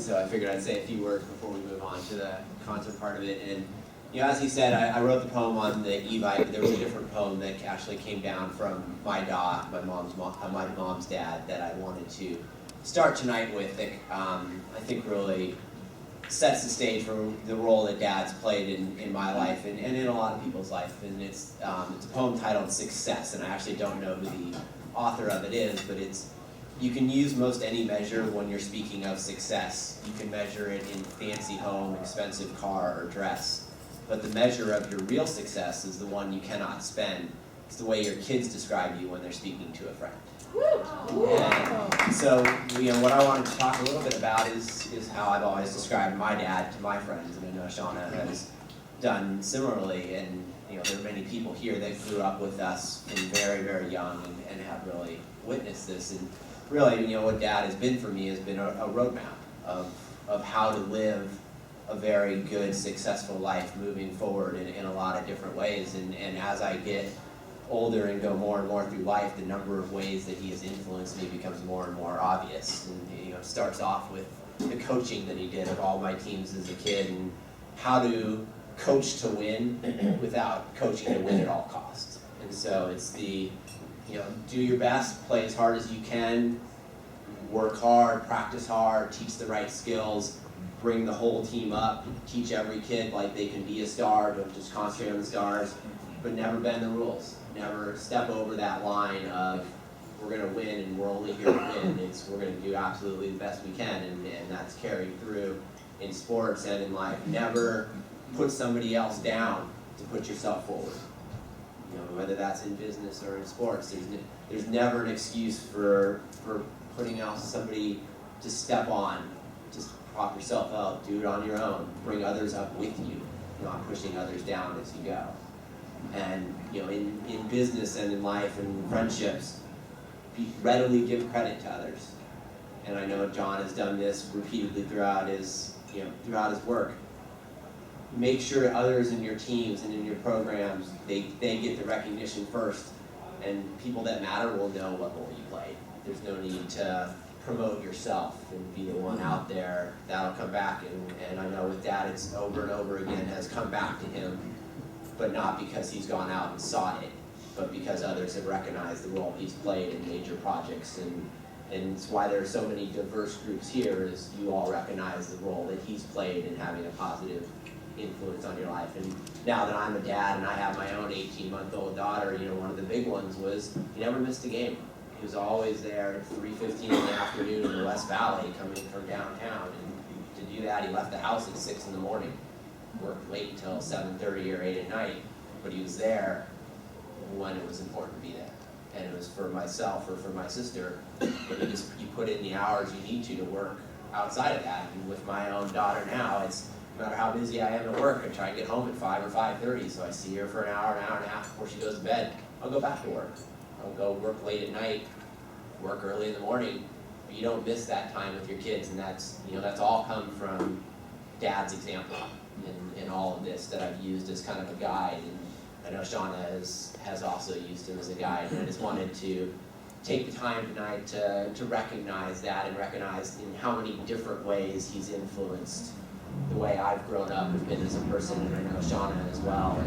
so I figured I'd say a few words before we move on to the concert part of it. And as he said, I wrote the poem on the e-bike, but there was a different poem that actually came down from my mom's dad that I wanted to start tonight with that I think really sets the stage for the role that dad's played in my life and in a lot of people's life. And it's a poem titled Success, and I actually don't know who the author of it is, but you can use most any measure when you're speaking of success. You can measure it in fancy home, expensive car, or dress. But the measure of your real success is the one you cannot spend. It's the way your kids describe you when they're speaking to a friend. And so, what I wanted to talk a little bit about is how I've always described my dad to my friends, and I know Shauna has done similarly. And there are many people here that grew up with us from very, very young and have really witnessed this. And really, what Dad has been for me has been a roadmap of how to live a very good, successful life moving forward in a lot of different ways. And as I get older and go more and more through life, the number of ways that he has influenced me becomes more and more obvious. And it starts off with the coaching that he did of all my teams as a kid, and how to coach to win without coaching to win at all costs. And so it's do your best, play as hard as you can, work hard, practice hard, teach the right skills, bring the whole team up, teach every kid like they can be a star, don't just concentrate on the stars, but never bend the rules. Never step over that line of we're going to win and we're only here to win. We're going to do absolutely the best we can, and that's carried through in sports and in life. Never put somebody else down to put yourself forward. Whether that's in business or in sports, there's never an excuse for putting somebody to step on. Just prop yourself up, do it on your own, bring others up with you, not pushing others down as you go. And in business and in life and friendships, readily give credit to others. And I know John has done this repeatedly throughout his work. Make sure others in your teams and in your programs, they get the recognition first, and people that matter will know what role you played. There's no need to promote yourself and be the one out there. That'll come back, and I know with Dad, it's over and over again has come back to him, but not because he's gone out and sought it, but because others have recognized the role he's played in major projects. And it's why there are so many diverse groups here, is you all recognize the role that he's played in having a positive influence on your life. And now that I'm a dad and I have my own 18-month-old daughter, one of the big ones was he never missed a game. He was always there at 3:15 in the afternoon in the West Valley coming from downtown. And to do that, he left the house at 6 in the morning, worked late until 7:30 or 8 at night, but he was there when it was important to be there. And it was for myself or for my sister, but you put in the hours you need to work outside of that. And with my own daughter now, it's no matter how busy I am at work, I try to get home at 5 or 5:30, so I see her for an hour and a half before she goes to bed. I'll go back to work. I'll go work late at night, work early in the morning, but you don't miss that time with your kids, and that's all come from Dad's example in all of this that I've used as kind of a guide. And I know Shauna has also used him as a guide, and I just wanted to take the time tonight to recognize that and recognize in how many different ways he's influenced the way I've grown up and been as a person, and I know Shauna as well.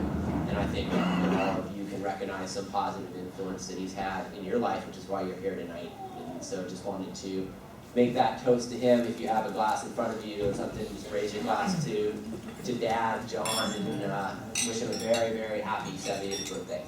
And I think all of you can recognize some positive influence that he's had in your life, which is why you're here tonight. And so just wanted to make that toast to him. If you have a glass in front of you or something, just raise your glass to Dad, John, and wish him a very, very happy 70th birthday.